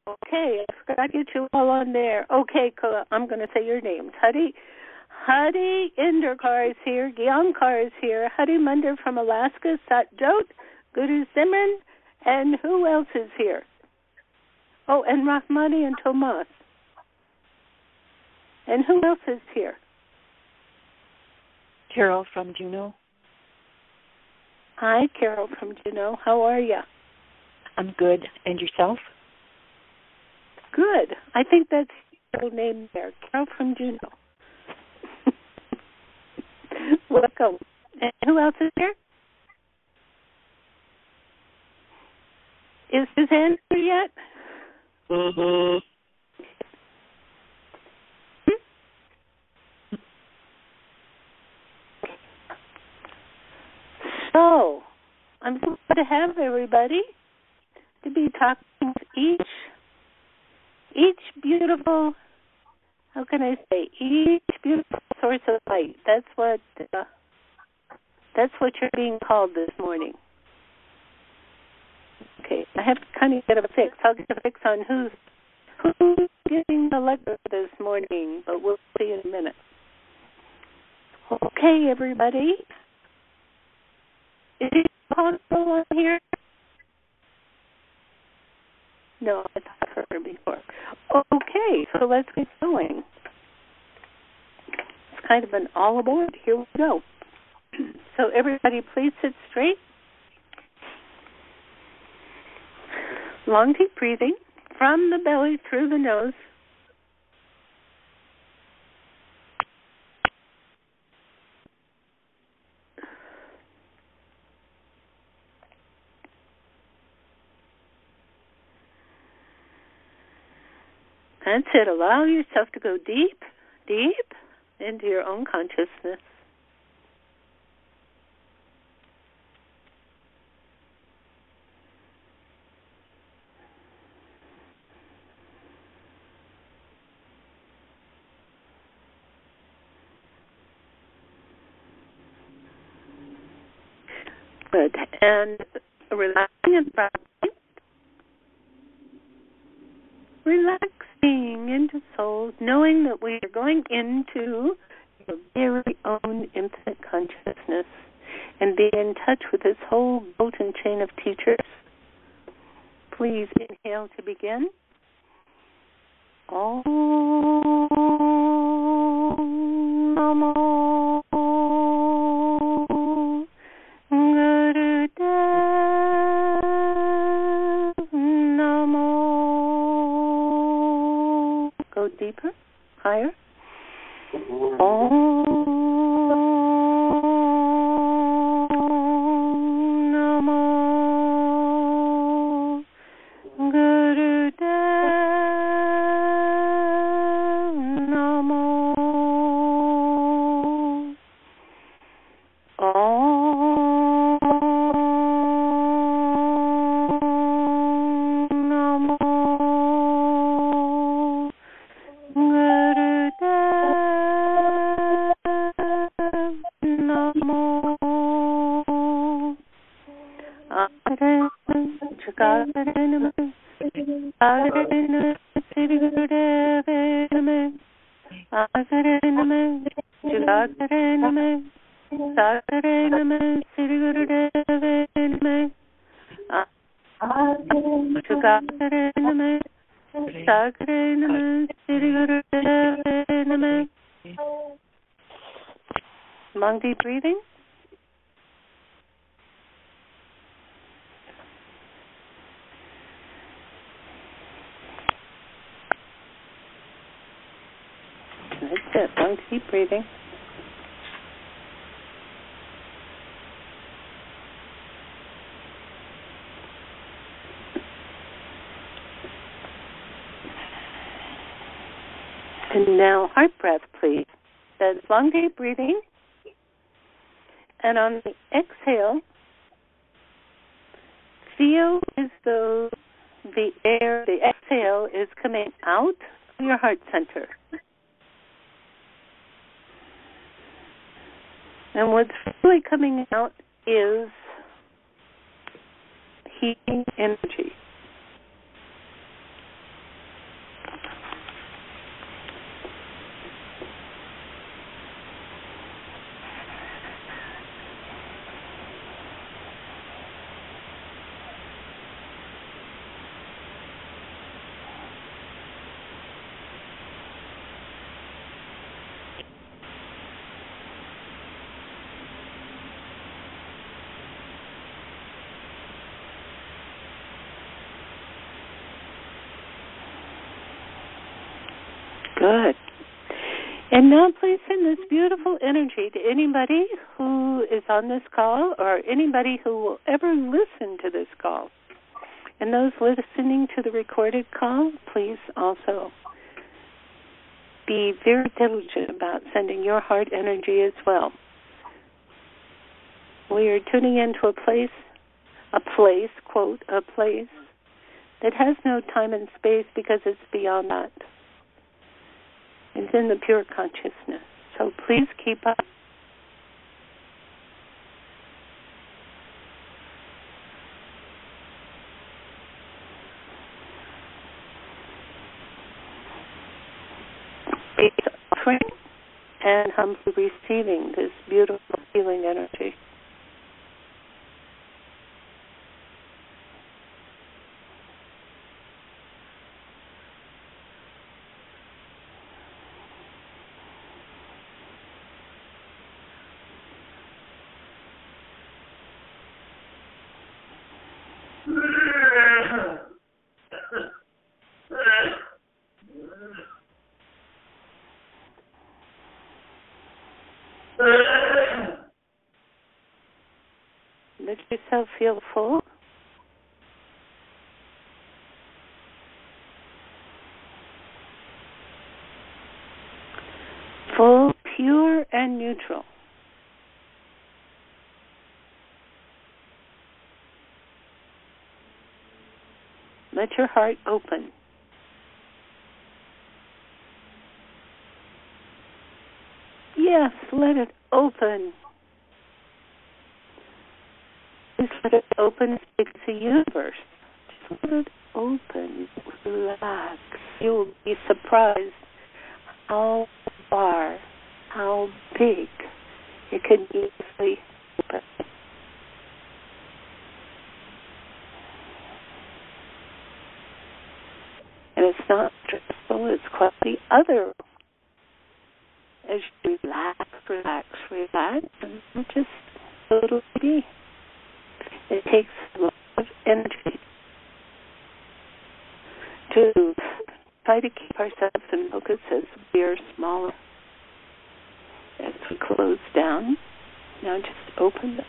Okay, I forgot to get you all on there. Okay, I'm going to say your names. Hadi Inderkar is here. Gian Kaur is here. Hadi Munder from Alaska. Satjot, Guru Simran, and who else is here? Oh, and Rahmani and Tomas. And who else is here? Carol from Juneau. Hi, Carol from Juneau. How are you? I'm good. And yourself? Good. I think that's your name there. Carol from Juneau. Welcome. And who else is here? Is Suzanne here yet? Mm-hmm. So, I'm so glad to have everybody to be talking to each beautiful, how can I say, each beautiful source of light. That's what you're being called this morning. Okay, I have to kind of get a fix. I'll get a fix on who's getting the lecture this morning, but we'll see in a minute. Okay, everybody. Is it possible on here? No, I talked to her before. Okay, so let's get going. It's kind of an all aboard. Here we go. So everybody, please sit straight. Long, deep breathing from the belly through the nose. That's it. Allow yourself to go deep, deep into your own consciousness. Good. And relaxing and relaxing into soul, knowing that we are going into your very own infinite consciousness and be in touch with this whole golden chain of teachers. Please inhale to begin. Om Namo Gurudev Namo. Go deeper, higher. Om Namo Gurudev Namo. Long deep breathing. That's it. Long deep breathing. And now heart breath, please. That's long deep breathing. And on the exhale, feel as though the exhale is coming out of your heart center. And what's really coming out is healing energy. Good. And now please send this beautiful energy to anybody who is on this call or anybody who will ever listen to this call. And those listening to the recorded call, please also be very diligent about sending your heart energy as well. We are tuning into a place, quote, a place that has no time and space because it's beyond that. It's in the pure consciousness. So please keep up. Offering and humbly receiving this beautiful healing energy. Let yourself feel full. Full, pure, and neutral. Let your heart open. Yes, let it open. Just let it open to the universe. Just let it open. Relax. You will be surprised how far, how big it can easily open. And it's not stressful, it's quite the other. As you relax, and just a little bit. It takes a lot of energy to try to keep ourselves in focus as we are smaller. As we close down, now just open.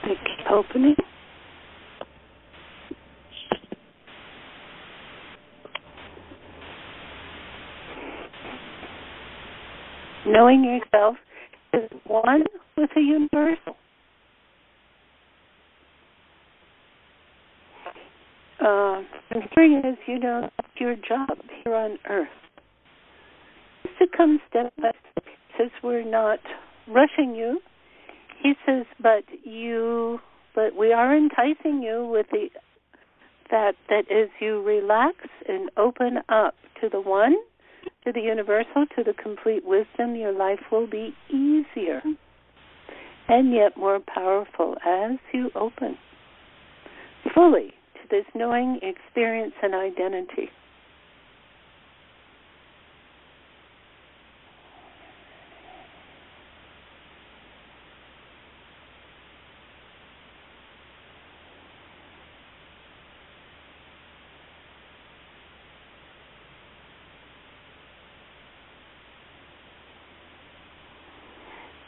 Keep opening. Knowing yourself is one with the universal. Considering, as you know, your job here on Earth is to come step by step. He says we're not rushing you. He says, but we are enticing you with the that as you relax and open up to the one, to the universal, to the complete wisdom, your life will be easier and yet more powerful as you open fully to this knowing, experience, and identity.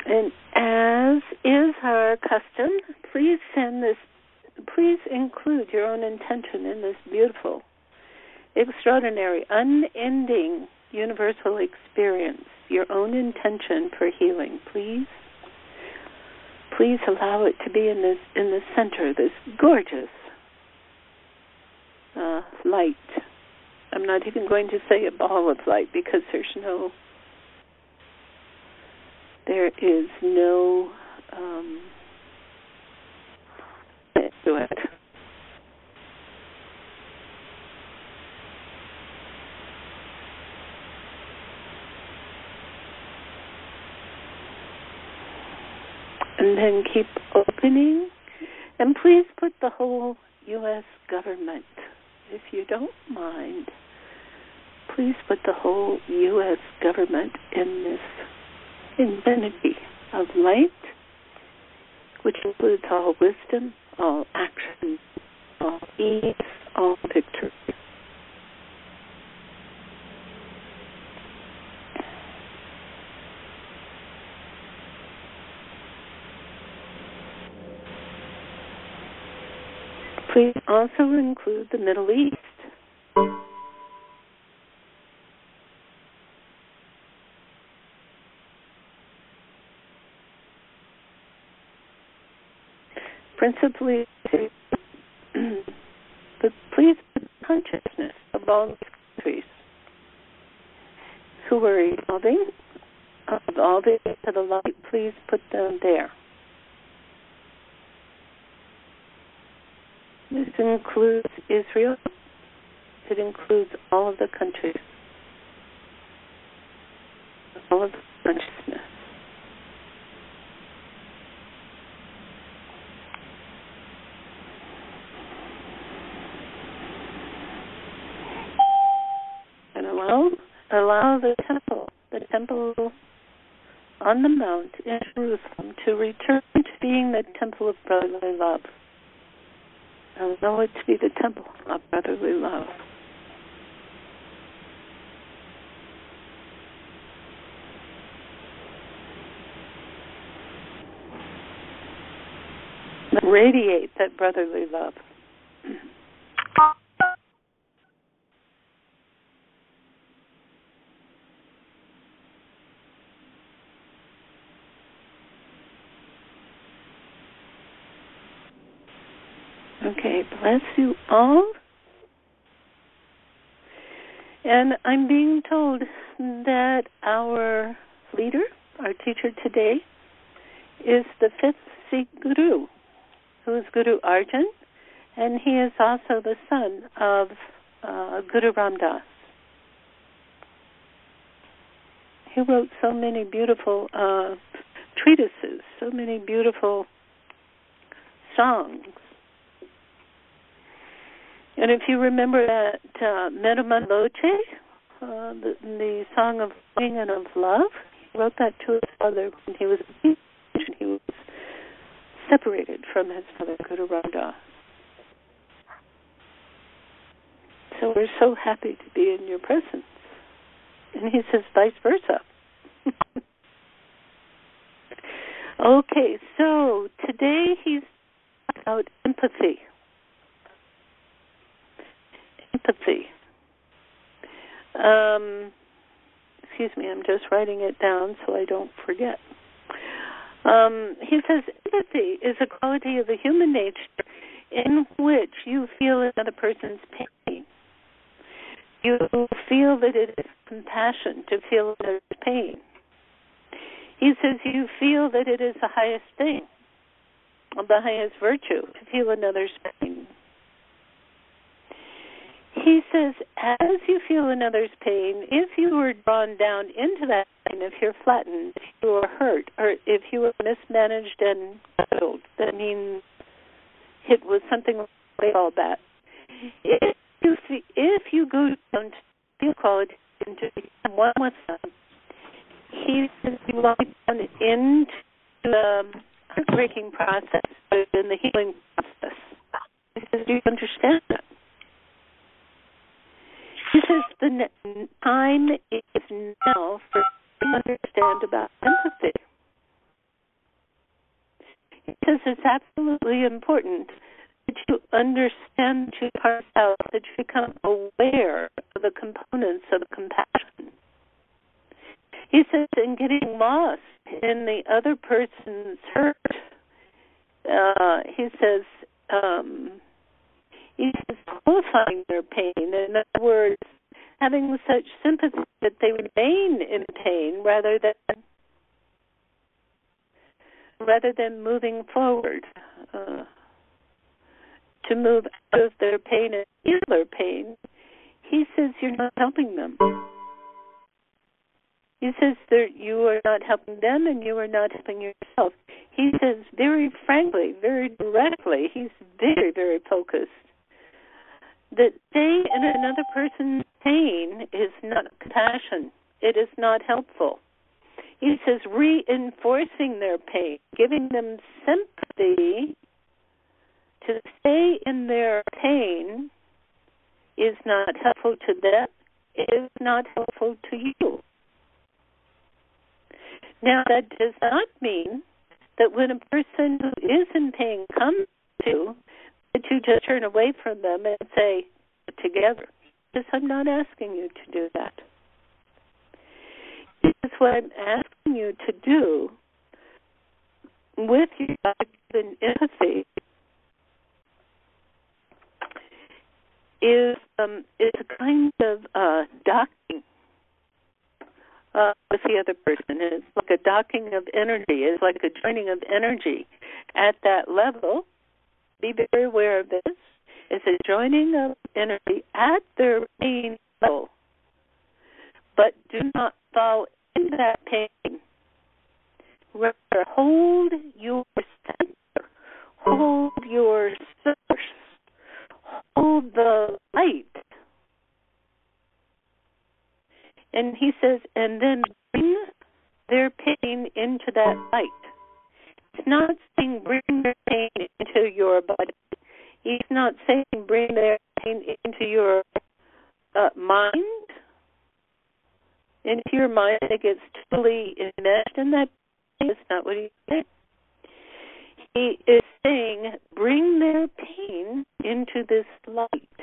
And as is our custom, please include your own intention in this beautiful, extraordinary, unending universal experience, your own intention for healing. Please allow it to be in the center, this gorgeous light. I'm not even going to say a ball of light because there's no there is no to it. And then keep opening. And please put the whole U.S. government, if you don't mind, please put the whole U.S. government in this infinity of light, which includes all wisdom, all action, all ease, all victory. Please also include the Middle East. Principally, but please put consciousness of all these countries who are evolving, to the light, please put them there. This includes Israel. It includes all of the countries, all of the consciousness. And allow the temple on the mount in Jerusalem to return to being the temple of brotherly love. Allow it to be the temple of brotherly love. Radiate that brotherly love. Okay, bless you all. And I'm being told that our leader, our teacher today, is the fifth Sikh Guru, who is Guru Arjan, and he is also the son of Guru Ram Das. He wrote so many beautiful treatises, so many beautiful songs. And if you remember that Meruman Loche, the song of longing and of love, he wrote that to his father when he was a teenager. He was separated from his father, Guru Ram Das. So we're so happy to be in your presence. And he says vice versa. Okay, so today he's about empathy. Empathy. Excuse me, I'm just writing it down so I don't forget. He says empathy is a quality of the human nature in which you feel another person's pain. You feel that it is compassion to feel another's pain. He says you feel that it is the highest thing, the highest virtue, to feel another's pain. He says, as you feel another's pain, if you were drawn down into that pain, if you're flattened, if you were hurt, or if you were mismanaged and killed, that means hit with something like all that. If you go down to feel quality and to become one with them, he says you lie down into the heartbreaking process, but in the healing process. He says, do you understand that? He says the time is now for you to understand about empathy. He says it's absolutely important that you understand that you parse out, that you become aware of the components of compassion. He says in getting lost in the other person's hurt, he says qualifying their pain. In other words, having such sympathy that they remain in pain rather than rather than moving forward, to move out of their pain and heal their pain, he says you're not helping them. He says that you are not helping them and you are not helping yourself. He says very frankly, very directly, he's very, very focused, that staying in another person's pain is not compassion. It is not helpful. He says reinforcing their pain, giving them sympathy to stay in their pain is not helpful to them. It is not helpful to you. Now, that does not mean that when a person who is in pain comes to you, that you just turn away from them and say, together. Because I'm not asking you to do that. Because what I'm asking you to do with your and empathy is a kind of docking with the other person. It's like a docking of energy. It's like a joining of energy at that level. Be very aware of this. It's a joining of energy at their pain level. But do not fall into that pain. Rather, hold your center. Hold your source. Hold the light. And he says, and then bring their pain into that light. It's not saying bring their pain into your body. He's not saying bring their pain into your mind, into your mind that gets totally enmeshed in that pain. That's not what he's saying. He is saying bring their pain into this light,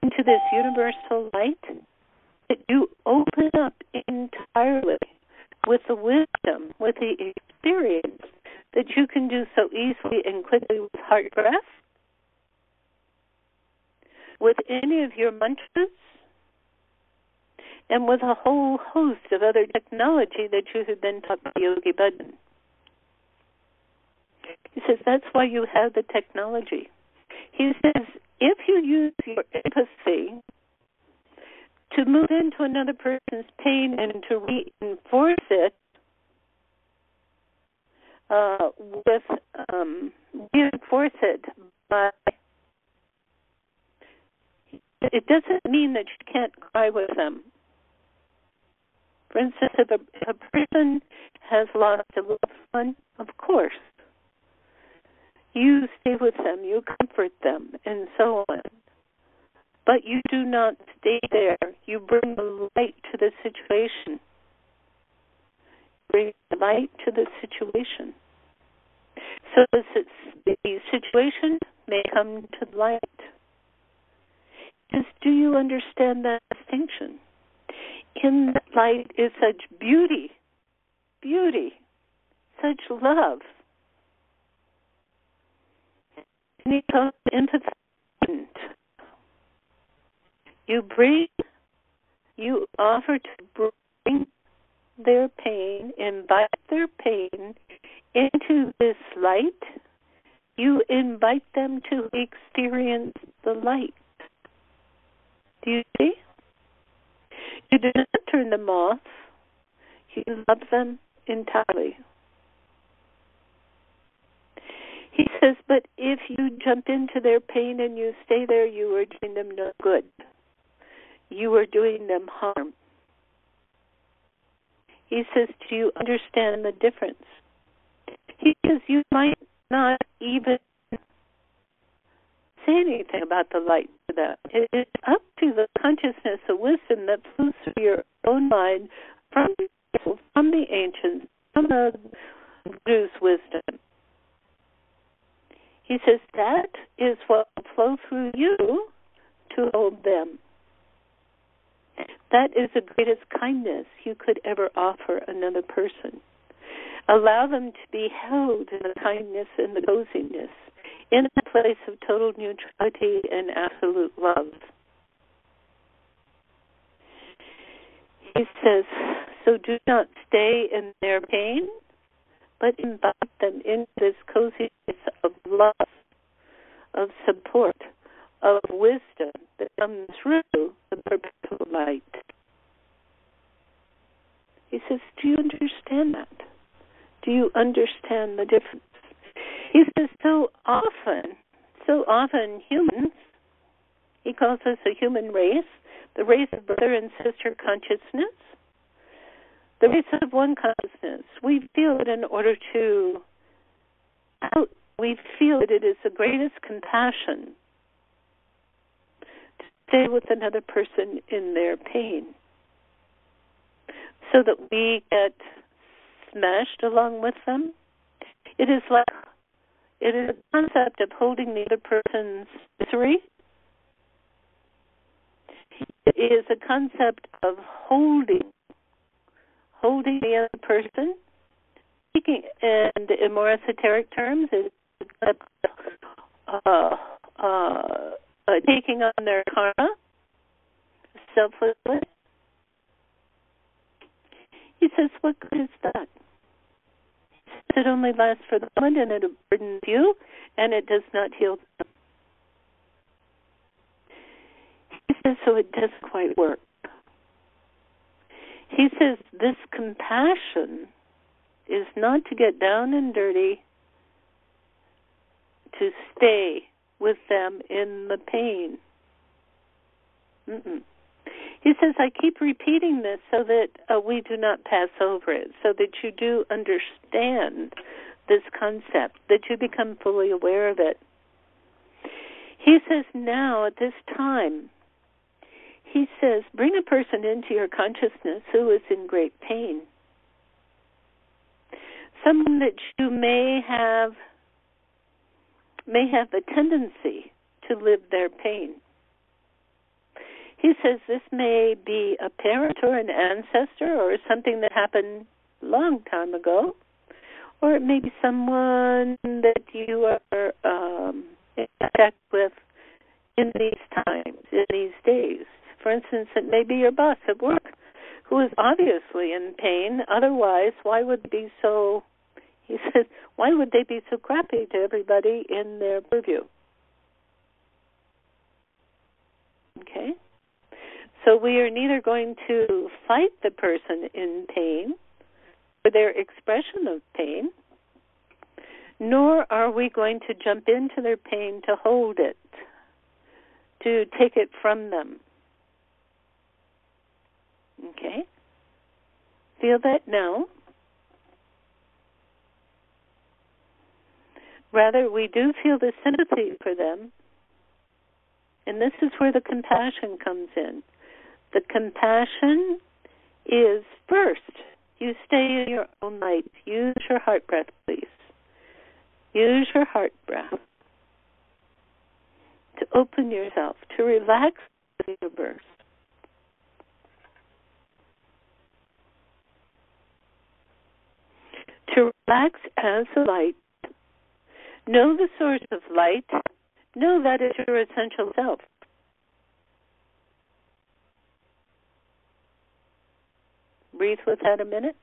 into this universal light that you open up entirely with the wisdom, with the experience that you can do so easily and quickly with heart breath, with any of your mantras, and with a whole host of other technology that you have been taught by Yogi Bhajan. He says that's why you have the technology. He says if you use your empathy to move into another person's pain and to reinforce it reinforce it by, it doesn't mean that you can't cry with them. For instance, if a person has lost a loved one, of course, you stay with them, you comfort them, and so on. But you do not stay there. You bring the light to the situation. Bring the light to the situation. So the situation may come to light. Just do you understand that distinction? In that light is such beauty, such love. And it comes empathy. You offer to bring their pain, invite their pain into this light. You invite them to experience the light. Do you see? You do not turn them off. You love them entirely. He says, but if you jump into their pain and you stay there, you are doing them no good. You are doing them harm. He says, do you understand the difference? He says, you might not even say anything about the light to them. It is up to the consciousness of wisdom that flows through your own mind from the ancients, from the Buddha's wisdom. He says that is what will flow through you to hold them. That is the greatest kindness you could ever offer another person. Allow them to be held in the kindness and the coziness, in a place of total neutrality and absolute love. He says, so do not stay in their pain, but invite them into this coziness of love, of support, of wisdom that comes through the perpetual light. He says, do you understand that? Do you understand the difference? He says, so often humans, he calls us a human race, the race of brother and sister consciousness, the race of one consciousness. We feel it in order to we feel that it is the greatest compassion to stay with another person in their pain so that we get smashed along with them. It is a concept of holding the other person's misery. It is a concept of holding the other person. Speaking in more esoteric terms, it's taking on their karma selflessly. He says, what good is that? It only lasts for the moment, and it burdens you, and it does not heal them. He says, so it doesn't quite work. He says, this compassion is not to get down and dirty, to stay with them in the pain. He says, I keep repeating this so that we do not pass over it, so that you do understand this concept, that you become fully aware of it. He says, now, at this time, he says, bring a person into your consciousness who is in great pain. Someone that you may have a tendency to live their pain. He says this may be a parent or an ancestor or something that happened a long time ago, or it may be someone that you are in contact with in these times, in these days. For instance, it may be your boss at work who is obviously in pain. Otherwise, why would they be so, he says, why would they be so crappy to everybody in their purview? Okay? So we are neither going to fight the person in pain for their expression of pain, nor are we going to jump into their pain to hold it, to take it from them. Okay? Feel that now? Rather, we do feel the sympathy for them, and this is where the compassion comes in. The compassion is first, you stay in your own light. Use your heart breath, please. Use your heart breath to open yourself, to relax the universe. To relax as a light. Know the source of light. Know that is your essential self. Breathe with that a minute.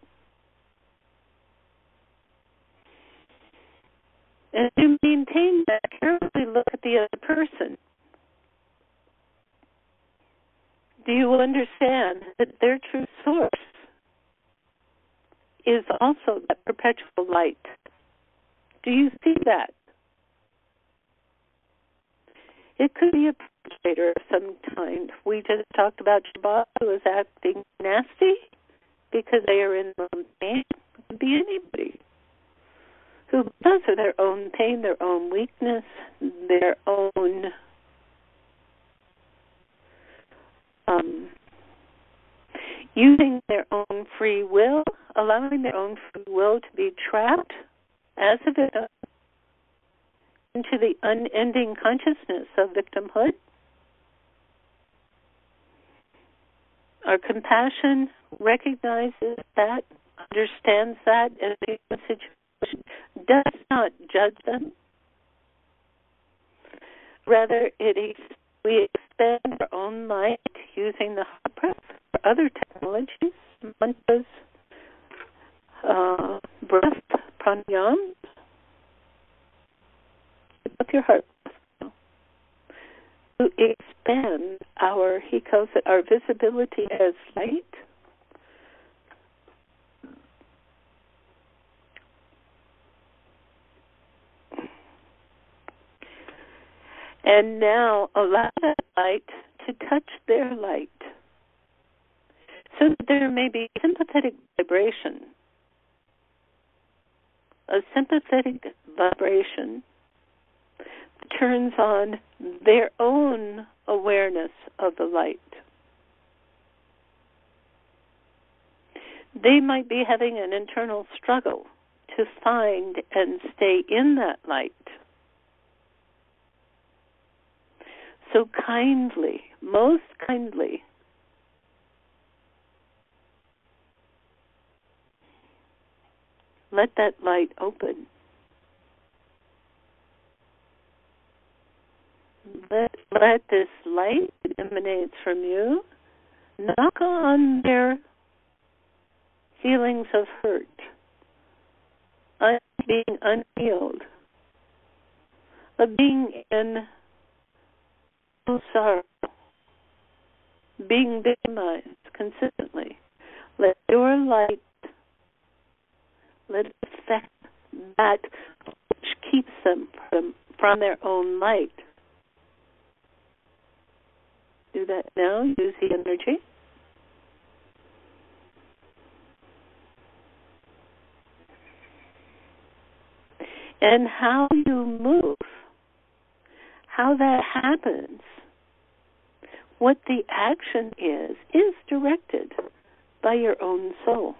And to maintain that, carefully look at the other person. Do you understand that their true source is also that perpetual light? Do you see that? It could be a perpetrator of some kind. We just talked about your boss who is acting nasty because they are in their own pain. It could be anybody who, because of their own pain, their own weakness, their own using their own free will, allowing their own free will to be trapped as a victim into the unending consciousness of victimhood. Our compassion recognizes that, understands that as a human situation, does not judge them. Rather, we expand our own light using the heart breath or other technologies, mantras, breath, pranayam with your heart to expand our, he calls it our visibility as light. And now allow that light to touch their light so that there may be sympathetic vibration, a sympathetic vibration that turns on their own awareness of the light. They might be having an internal struggle to find and stay in that light. So kindly, most kindly, let that light open. Let this light that emanates from you knock on their feelings of hurt, being unhealed, of being in sorrow, being victimized consistently. Let your light, let it affect that which keeps them from their own light. Do that now. Use the energy. And how you move, how that happens, what the action is directed by your own soul,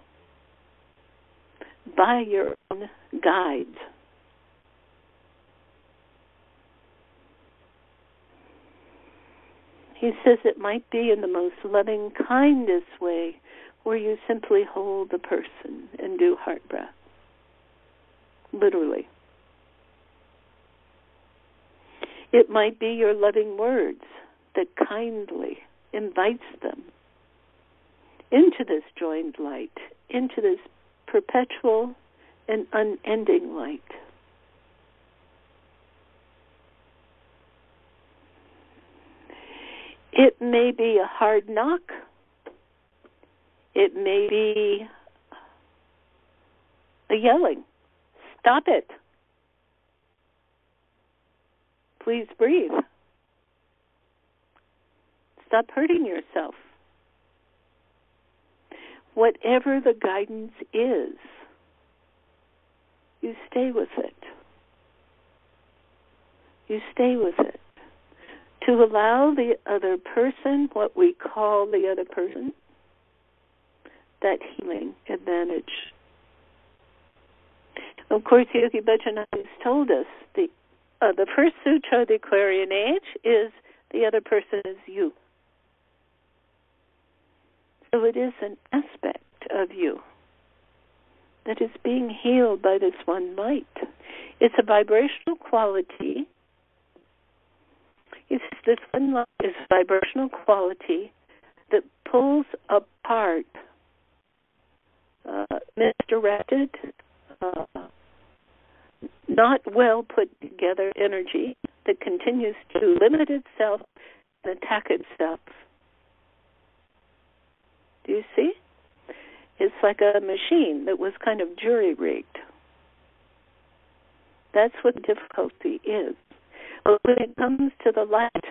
by your own guide. He says it might be in the most loving, kindest way where you simply hold the person and do heart breath. Literally. It might be your loving words that kindly invites them into this joined light, into this perpetual and unending light. It may be a hard knock. It may be a yelling. Stop it. Please breathe. Stop hurting yourself. Whatever the guidance is, you stay with it. You stay with it. To allow the other person, what we call the other person, that healing advantage. Of course, Yogi Bhajan has told us the first sutra of the Aquarian Age is the other person is you. So it is an aspect of you that is being healed by this one light. It's a vibrational quality. This one light is a vibrational quality that pulls apart misdirected, not well put together energy that continues to limit itself and attack itself. Do you see? It's like a machine that was kind of jury-rigged. That's what the difficulty is. But when it comes to the light,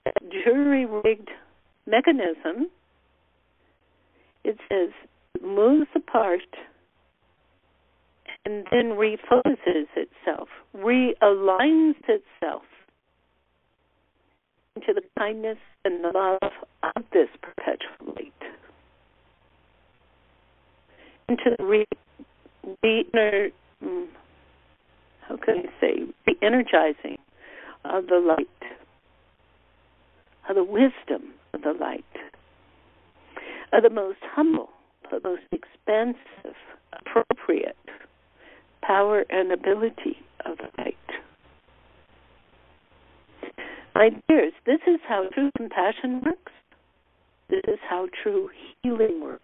that jury-rigged mechanism, it says it moves apart and then refocuses itself, realigns itself into the kindness and the love of this perpetual light, into the re-energizing of the light, of the wisdom of the light, of the most humble, the most expansive, appropriate power and ability of the light. My dears, this is how true compassion works. This is how true healing works.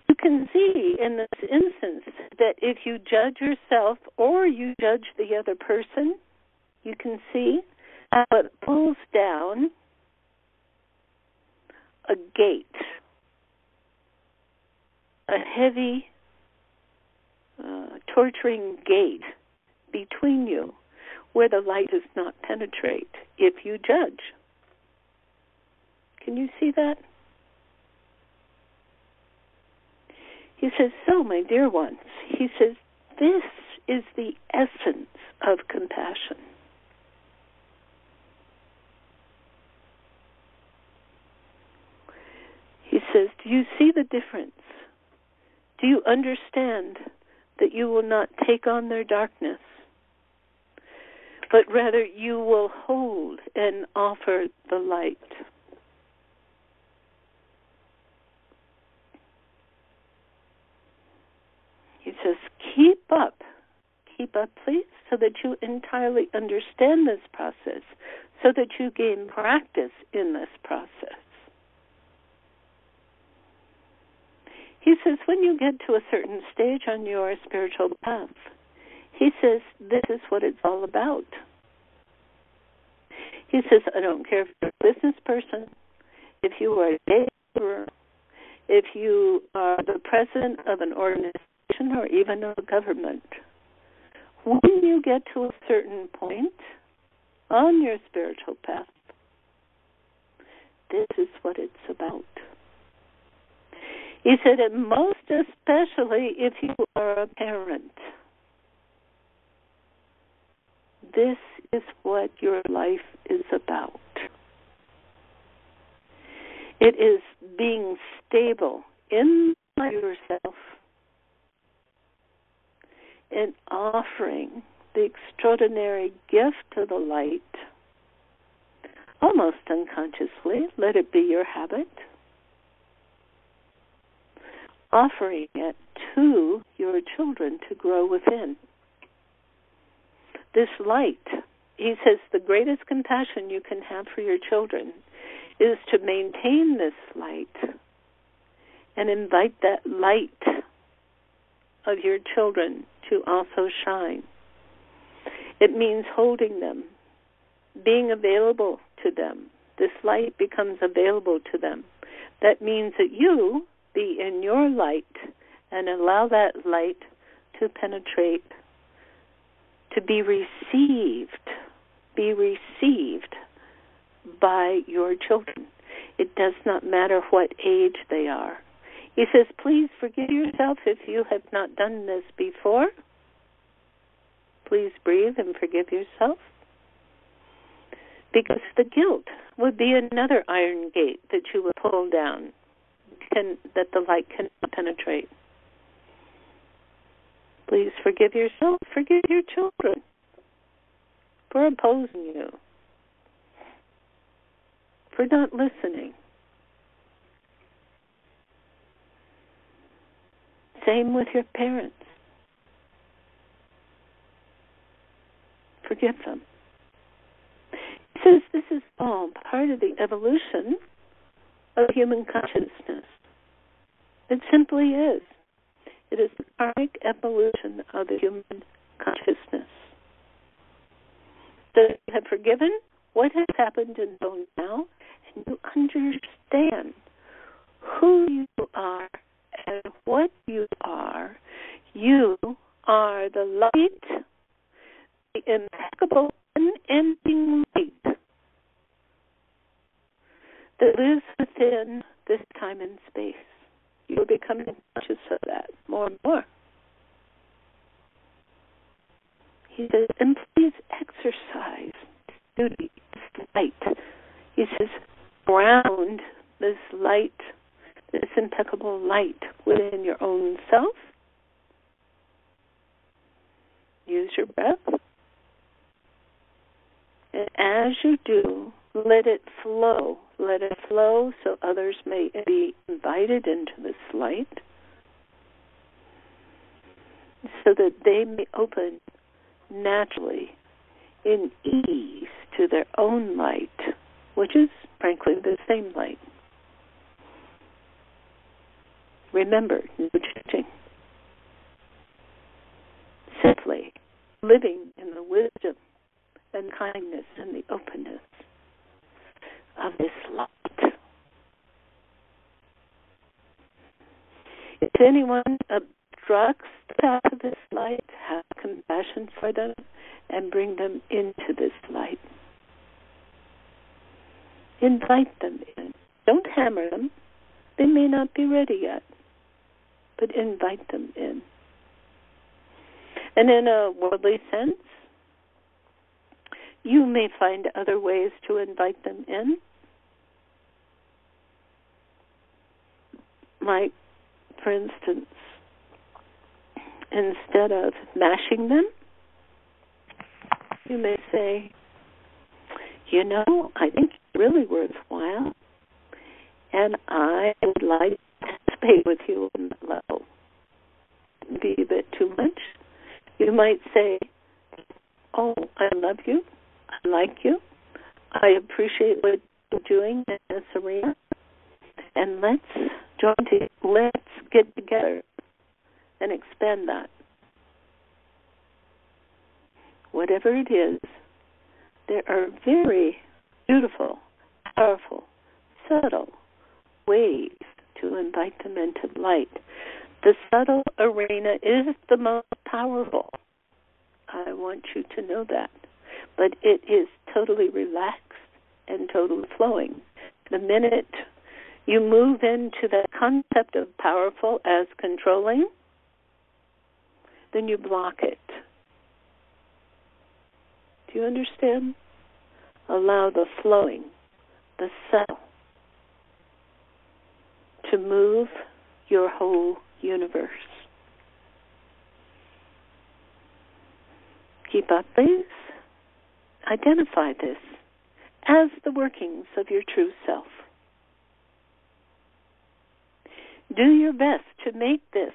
You can see in this instance that if you judge yourself or you judge the other person, you can see how it pulls down a gate, a heavy, torturing gate between you where the light does not penetrate if you judge. Can you see that? He says, so, my dear ones, he says, this is the essence of compassion. He says, do you see the difference? Do you understand that you will not take on their darkness, but rather you will hold and offer the light? He says, keep up, please, so that you entirely understand this process, so that you gain practice in this process. He says, when you get to a certain stage on your spiritual path, he says, this is what it's all about. He says, I don't care if you're a business person, if you are a day laborer, if you are the president of an organization or even of a government. When you get to a certain point on your spiritual path, this is what it's about. He said, and most especially if you are a parent, this is what your life is about. It is being stable in yourself and offering the extraordinary gift of the light, almost unconsciously, let it be your habit, offering it to your children to grow within. This light, he says, the greatest compassion you can have for your children is to maintain this light and invite that light of your children to also shine. It means holding them, being available to them. This light becomes available to them. That means that you be in your light and allow that light to penetrate, to be received by your children. It does not matter what age they are. He says, please forgive yourself if you have not done this before. Please breathe and forgive yourself. Because the guilt would be another iron gate that you would pull down, that the light cannot penetrate. Please forgive yourself, forgive your children for opposing you, for not listening. Same with your parents. Forgive them. He says this is all part of the evolution of human consciousness. It simply is. It is the karmic evolution of the human consciousness. That you have forgiven what has happened until now, and you understand who you are and what you are. You are the light, the impeccable, unending light that lives within this time and space. You're becoming conscious of that more and more. He says, and please exercise this duty, this light. He says, ground this light, this impeccable light within your own self. Use your breath. And as you do, let it flow. Let it flow so others may be invited into this light, so that they may open naturally in ease to their own light, which is, frankly, the same light. Remember, no judging. Simply living in the wisdom and kindness and the openness of this light. If anyone obstructs the path of this light, have compassion for them and bring them into this light. Invite them in. Don't hammer them. They may not be ready yet, but invite them in. And in a worldly sense, you may find other ways to invite them in, like, for instance, instead of mashing them, you may say, you know, I think it's really worthwhile, and I would like to participate with you on that level. It'd be a bit too much. You might say, oh, I love you, I like you, I appreciate what you're doing in this arena, and let's get together and expand that. Whatever it is, there are very beautiful, powerful, subtle ways to invite them into light. The subtle arena is the most powerful. I want you to know that. But it is totally relaxed and totally flowing. The minute you move into the concept of powerful as controlling, then you block it. Do you understand? Allow the flowing, the subtle, to move your whole universe. Keep up, please. Identify this as the workings of your true self. Do your best to make this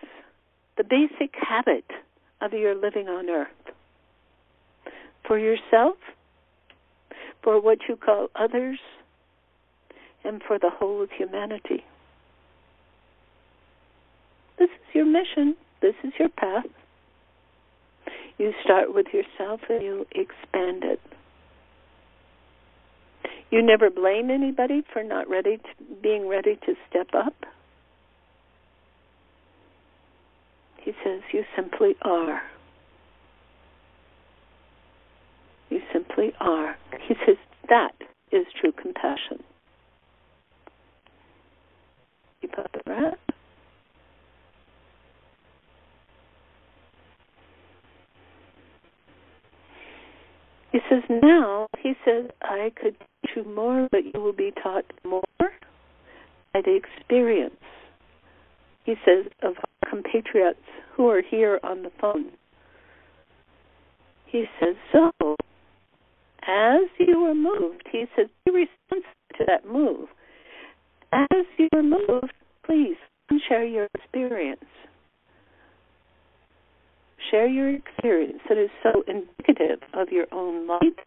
the basic habit of your living on earth. For yourself, for what you call others, and for the whole of humanity. This is your mission. This is your path. You start with yourself and you expand it. You never blame anybody for not being ready to step up. He says, you simply are. You simply are. He says, that is true compassion. Keep up the breath. He says, now, I could teach you more, but you will be taught more by the experience. He says, of our compatriots who are here on the phone. He says, so, as you are moved, he says, be responsive to that move. As you are moved, please share your experience. Share your experience that is so indicative of your own light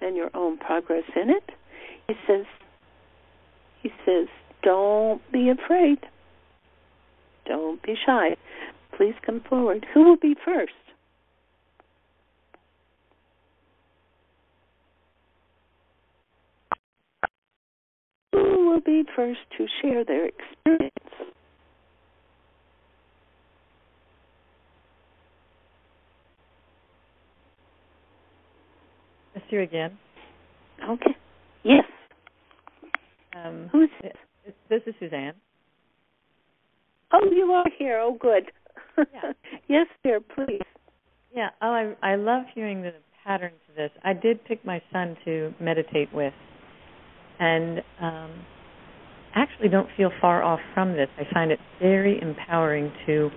and your own progress in it. He says, don't be afraid. Don't be shy. Please come forward. Who will be first? Who will be first to share their experience? Siri again. Okay. Yes. Who's this? This is Suzanne. Oh, you are here. Oh, good. Yeah. Yes, dear, please. Yeah. Oh, I love hearing the patterns of this. I did pick my son to meditate with, and actually don't feel far off from this. I find it very empowering to,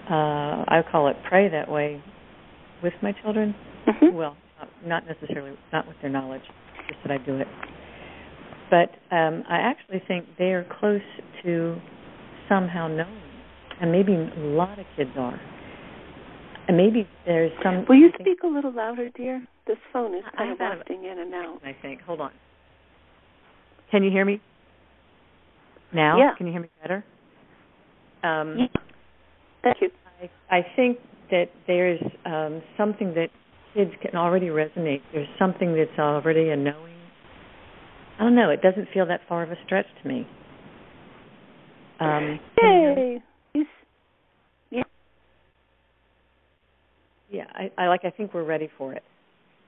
I call it pray that way with my children. Mm-hmm. Well, not necessarily, not with their knowledge, just that I do it. But I actually think they are close to somehow knowing, and maybe a lot of kids are. And maybe there's some... Will you speak a little louder, dear? This phone is kind of wafting in and out. I think. Hold on. Can you hear me now? Yeah. Can you hear me better? Yeah. Thank you. I think that there's something that kids can already resonate. There's something that's already a knowing. I don't know. It doesn't feel that far of a stretch to me. Yay! Yeah. Yeah. I think we're ready for it.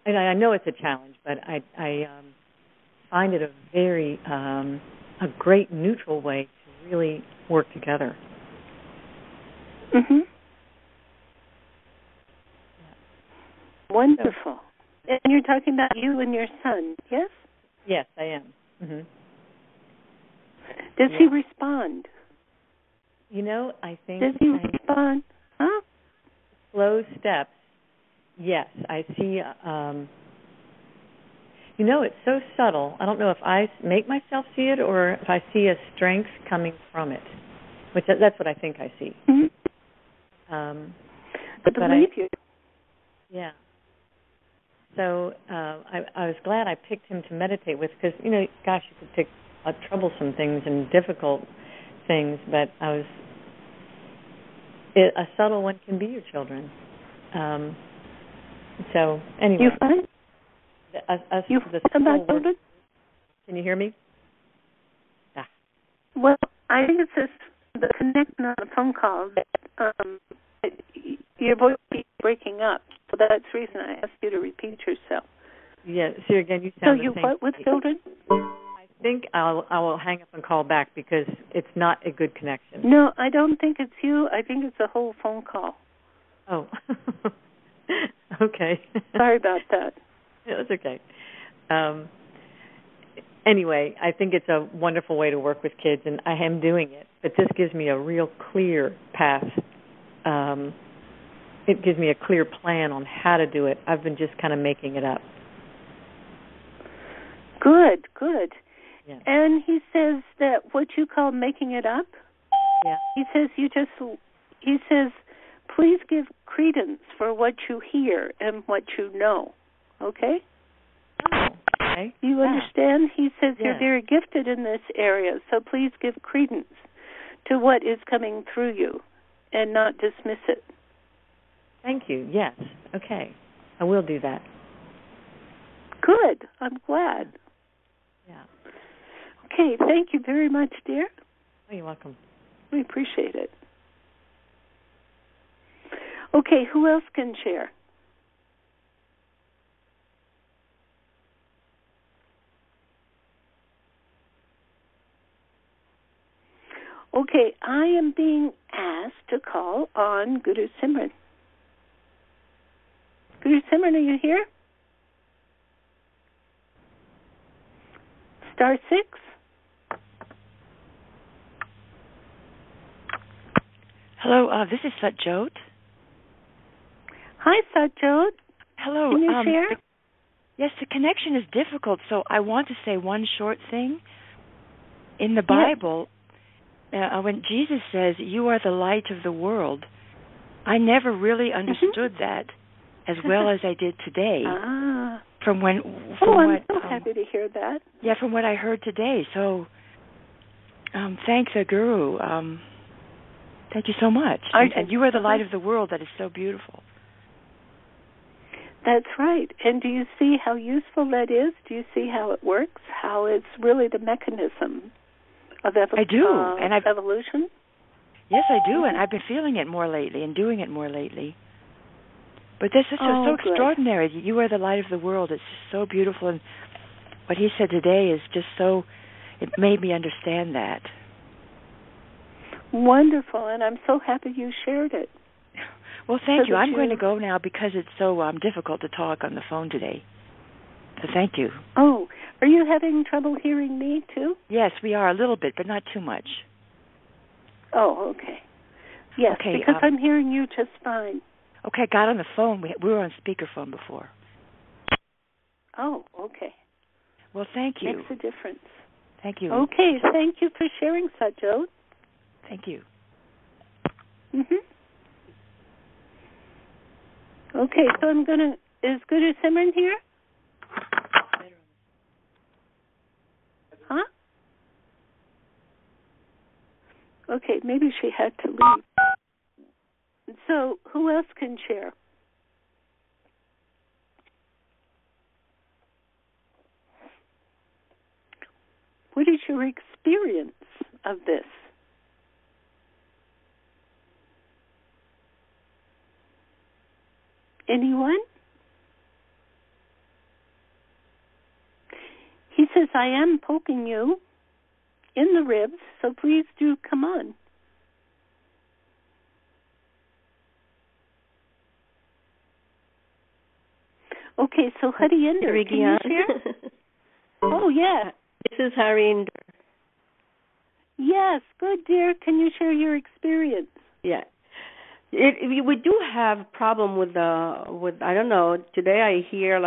And I know it's a challenge, but I find it a very a great neutral way to really work together. Mhm. Wonderful. And you're talking about you and your son, yes? Yes, I am. Mhm. Does he respond? You know, I think... Does he respond? Huh? Slow steps. Yes, I see... you know, it's so subtle. I don't know if I make myself see it or if I see a strength coming from it, which that's what I think I see. Mm-hmm. I believe you. Yeah. So I was glad I picked him to meditate with because, you know, gosh, you could pick troublesome things and difficult things, but a subtle one can be your children. So anyway. You find? You find about children? Can you hear me? Ah. Well, I think it's just the connection on the phone call that your voice keeps breaking up. So that's the reason I asked you to repeat yourself. Yeah, see again, you sound the same. So you what with children? I think I will hang up and call back because it's not a good connection. No, I don't think it's you. I think it's a whole phone call. Oh. Okay. Sorry about that. That's okay. Anyway, I think it's a wonderful way to work with kids, and I am doing it. But this gives me a real clear path. It gives me a clear plan on how to do it. I've been just kind of making it up. Good, good. Yeah. And he says that what you call making it up. Yeah. He says please give credence for what you hear and what you know. Okay? Oh, okay. You understand? He says Yeah. you're very gifted in this area, so please give credence to what is coming through you and not dismiss it. Thank you. Yes. Okay. I will do that. Good. I'm glad. Yeah. Okay. Thank you very much, dear. Oh, you're welcome. We appreciate it. Okay. Who else can share? Okay. I am being asked to call on Guru Simran. Guru Simran, are you here? *6. Hello, this is Satjot. Hi, Satjot. Hello. Can you share? Yes, the connection is difficult, so I want to say one short thing. In the Bible, when Jesus says, "You are the light of the world," I never really understood that as well as I did today. I'm so happy to hear that. Yeah, from what I heard today. So, thank the Guru. Thank you so much. And you are the light of the world. That is so beautiful. That's right. And do you see how useful that is? Do you see how it works? How it's really the mechanism of evolution? I do. And evolution? Yes, I do. And I've been feeling it more lately and doing it more lately. But this is so extraordinary. You are the light of the world. It's just so beautiful. And what he said today is just so, it made me understand that. Wonderful. And I'm so happy you shared it. Well, thank you. I'm going to go now because it's so difficult to talk on the phone today. So thank you. Oh, are you having trouble hearing me too? Yes, we are a little bit, but not too much. Oh, okay. Yes, okay, because I'm hearing you just fine. Okay, I got on the phone. We were on speakerphone before. Oh, okay. Well, thank you. Makes a difference. Thank you. Okay, thank you for sharing, Satjot. Thank you. Okay, so is Guru Simran here? Huh? Okay, maybe she had to leave. So who else can share? What is your experience of this? Anyone? He says, I am poking you in the ribs, so please do come on. Okay, so Hadi Inder, Siri can you share? Oh, yeah. This is Harry Inder. Yes, good, dear. Can you share your experience? Yeah. We do have problem with I don't know. Today I hear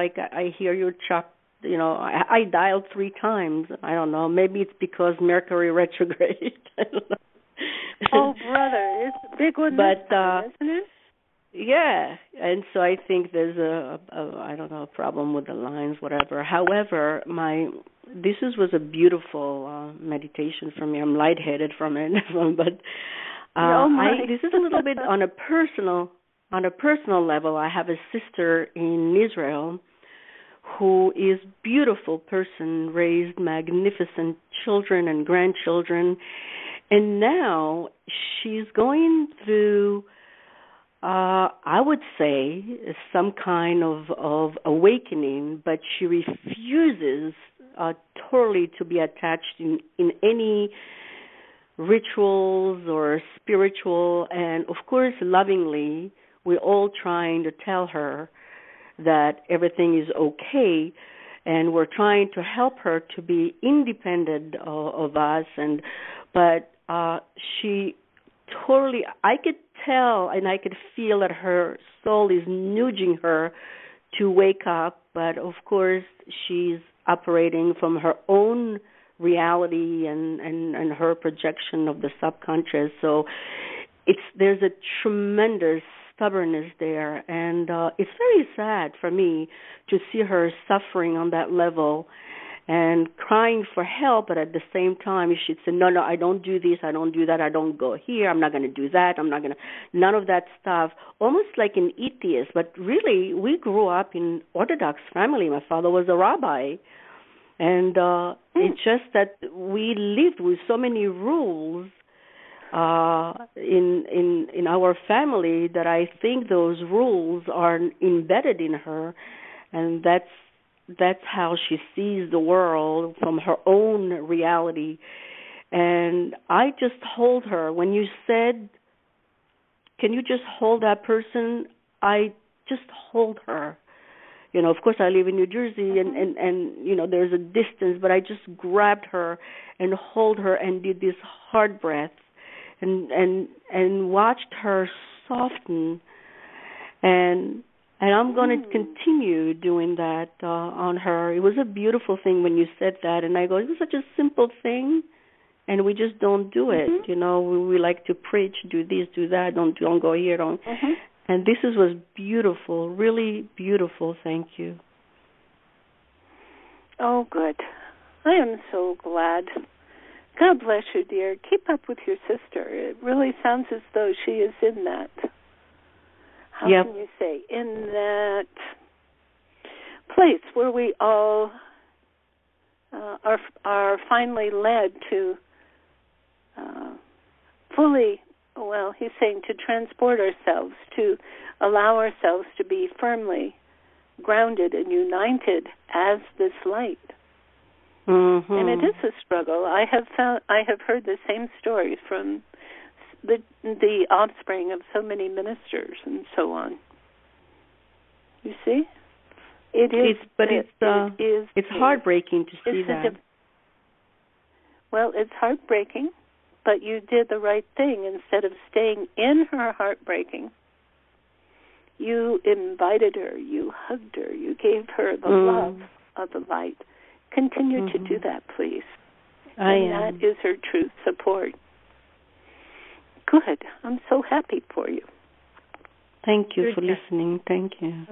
your chuck. You know, I dialed 3 times. I don't know. Maybe it's because Mercury retrograde. I don't know. Oh, brother, it's a big one this time, isn't it? Yeah, and so I think there's a I don't know, a problem with the lines, whatever. However, this was a beautiful meditation for me. I'm lightheaded from it, but this is a little bit on a personal level. I have a sister in Israel who is beautiful person, raised magnificent children and grandchildren, and now she's going through I would say some kind of awakening, but she refuses totally to be attached in any rituals or spiritual, and of course lovingly we're all trying to tell her that everything is okay, and we're trying to help her to be independent of us, but she totally, I could tell and I could feel that her soul is nudging her to wake up, but of course she's operating from her own reality and her projection of the subconscious. So there's a tremendous stubbornness there, and it's very sad for me to see her suffering on that level and crying for help, but at the same time she'd say, no, I don't do this, I don't do that, I don't go here, I'm not going to do that, none of that stuff, almost like an atheist. But really, we grew up in Orthodox family. My father was a rabbi, and it's just that we lived with so many rules in our family that I think those rules are embedded in her, and that's how she sees the world, from her own reality. And I just hold her. When you said, can you just hold that person, I just hold her. You know, of course I live in New Jersey, and you know, there's a distance, but I just grabbed her and hold her and did this hard breath and watched her soften, and I'm going to continue doing that on her. It was a beautiful thing when you said that, and I go, it was such a simple thing, and we just don't do it. You know, we like to preach, do this, do that, don't go here, don't. And this was beautiful, really beautiful. Thank you. Oh, good. I am so glad. God bless you, dear. Keep up with your sister. It really sounds as though she is in that. How can you say? In that place where we all are finally led to fully, well, he's saying to transport ourselves, to allow ourselves to be firmly grounded and united as this light. And it is a struggle. I have heard the same stories from the offspring of so many ministers and so on. You see, it is. It's heartbreaking to see that. Well, it's heartbreaking, but you did the right thing. Instead of staying in her heartbreaking, you invited her, you hugged her, you gave her the love of the light. Continue to do that, please. That is her true support. Good. I'm so happy for you. Thank you for listening. Thank you.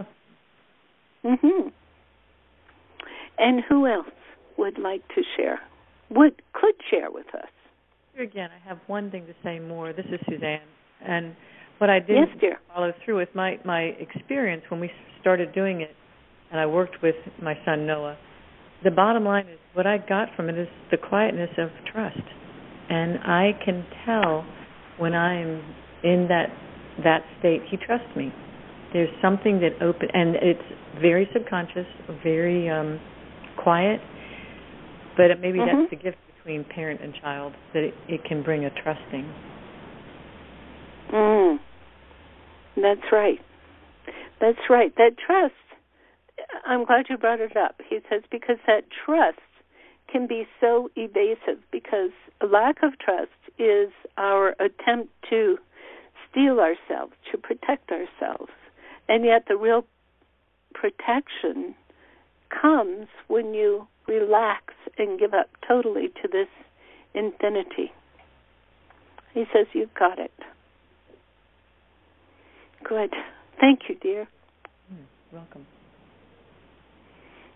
And who else would like to share? Could share with us? Siri again, I have one thing to say more. This is Suzanne. And what I didn't follow through with my experience when we started doing it, and I worked with my son Noah, the bottom line is what I got from it is the quietness of trust. And I can tell when I'm in that state, he trusts me. There's something that and it's very subconscious, very quiet, but maybe that's the gift between parent and child, that it can bring a trusting. That's right. That's right. That trust, I'm glad you brought it up. He says because that trust can be so evasive, because a lack of trust is our attempt to steal ourselves, to protect ourselves. And yet the real protection comes when you relax and give up totally to this infinity. He says, you've got it. Good. Thank you, dear. Welcome.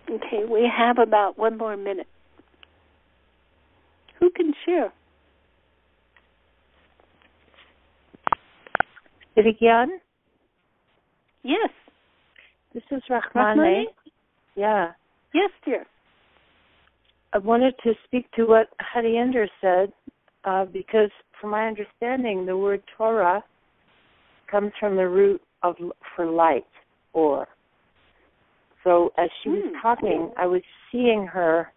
Okay, we have about one more minute. Who can share? Siri Gian? Yes. This is Rahmane. Yeah. Yes, dear. I wanted to speak to what Hariender said, because from my understanding, the word Torah comes from the root for light, or. So as she was talking, I was seeing her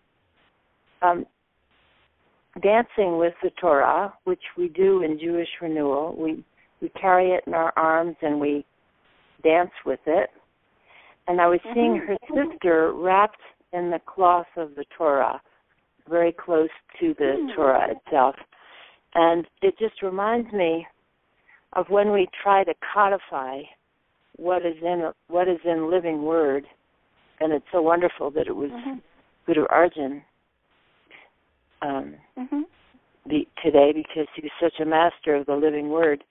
dancing with the Torah, which we do in Jewish renewal. We carry it in our arms and we dance with it. And I was seeing her sister wrapped in the cloth of the Torah, very close to the Torah itself. And it just reminds me of when we try to codify what is in living word. And it's so wonderful that it was Guru Arjan today, because he's such a master of the living word.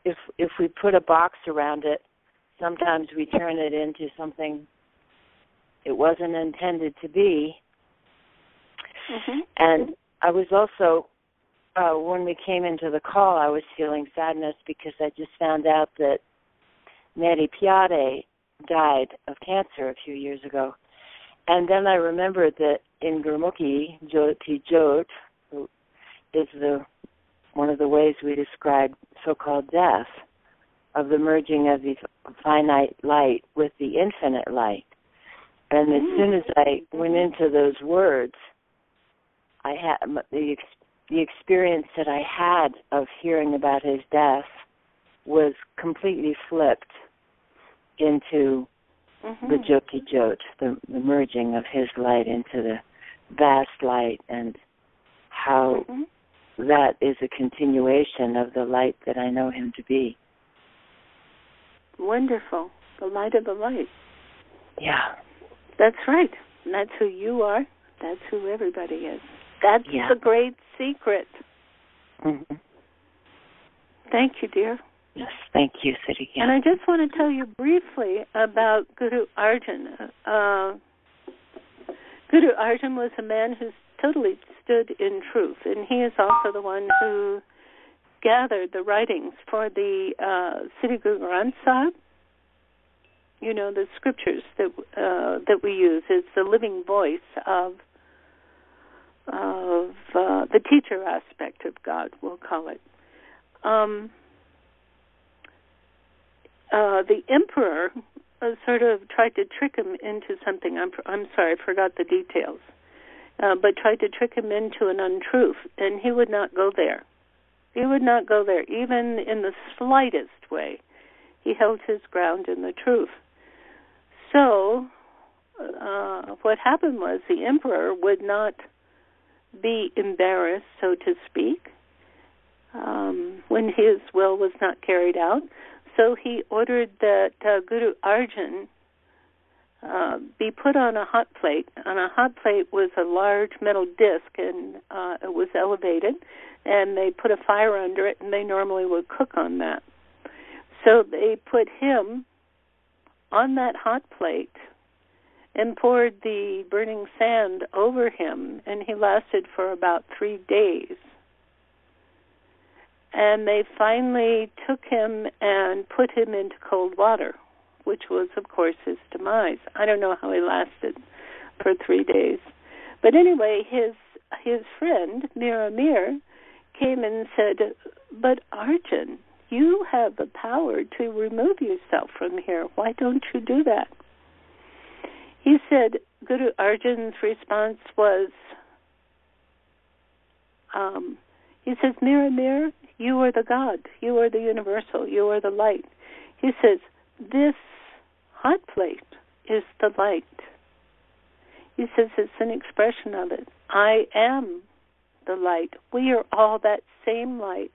If we put a box around it, sometimes we turn it into something it wasn't intended to be. And I was also, when we came into the call, I was feeling sadness because I just found out that Mary Piade died of cancer a few years ago. And then I remembered that in Gurmukhi, Jyoti Jyot is one of the ways we describe so-called death, of the merging of the finite light with the infinite light. And as soon as I went into those words, I had the experience that I had of hearing about his death was completely flipped into the Jyoti Jyot, the merging of his light into the vast light, and how that is a continuation of the light that I know him to be. Wonderful. The light of the light. Yeah. That's right. And that's who you are. That's who everybody is. That's the great secret. Thank you, dear. Yes, thank you, Siri. And I just want to tell you briefly about Guru Arjan. Guru Arjan was a man who totally stood in truth, and he is also the one who gathered the writings for the Sri Guru Granth Sahib. You know, the scriptures that we use. It's the living voice of the teacher aspect of God, we'll call it. The emperor sort of tried to trick him into something. I'm sorry, I forgot the details. But tried to trick him into an untruth, and he would not go there. He would not go there, even in the slightest way. He held his ground in the truth. So what happened was the emperor would not be embarrassed, so to speak, when his will was not carried out. So he ordered that Guru Arjan be put on a hot plate. On a hot plate was a large metal disc, and it was elevated, and they put a fire under it, and they normally would cook on that. So they put him on that hot plate and poured the burning sand over him, and he lasted for about 3 days. And they finally took him and put him into cold water, which was, of course, his demise. I don't know how he lasted for 3 days. But anyway, his friend, Mir, came and said, but Arjun, you have the power to remove yourself from here. Why don't you do that? He said, Guru Arjun's response was, he says, Mir, you are the God. You are the universal. You are the light. He says, this hot plate is the light. He says it's an expression of it. I am the light. We are all that same light.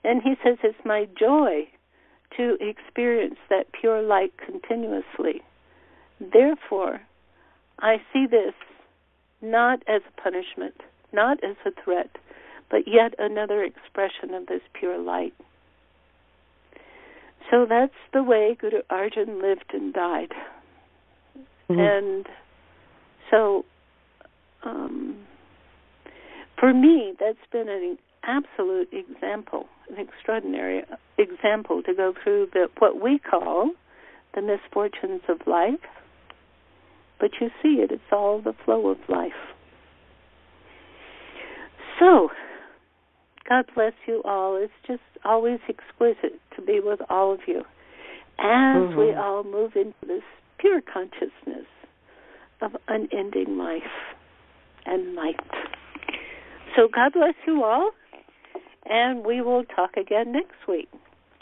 And he says it's my joy to experience that pure light continuously. Therefore, I see this not as a punishment, not as a threat, but yet another expression of this pure light. So that's the way Guru Arjan lived and died. Mm-hmm. And so for me, that's been an absolute example, an extraordinary example to go through what we call the misfortunes of life. But you see it, it's all the flow of life. So, God bless you all. It's just always exquisite to be with all of you as we all move into this pure consciousness of unending life and light. So God bless you all, and we will talk again next week.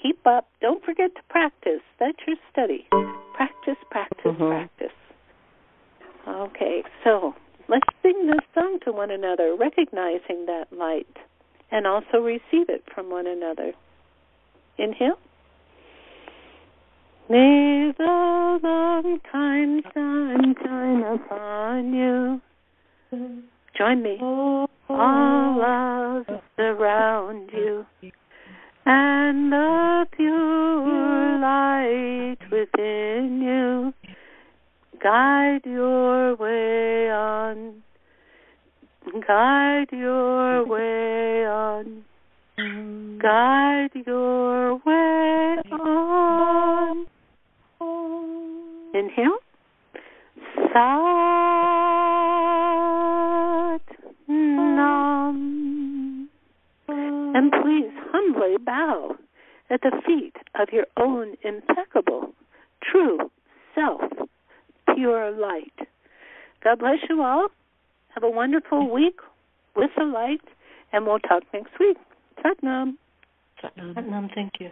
Keep up. Don't forget to practice. That's your study. Practice, practice. Okay, so let's sing this song to one another, recognizing that light, and also receive it from one another. Inhale. May the long time sun shine upon you. Join me. All love surround you, and the pure light within you guide your way on. Guide your way on. Guide your way on. Inhale. Sat Nam. And please humbly bow at the feet of your own impeccable, true self, pure light. God bless you all. Have a wonderful week with the light, and we'll talk next week. Sat Nam. Sat Nam, thank you.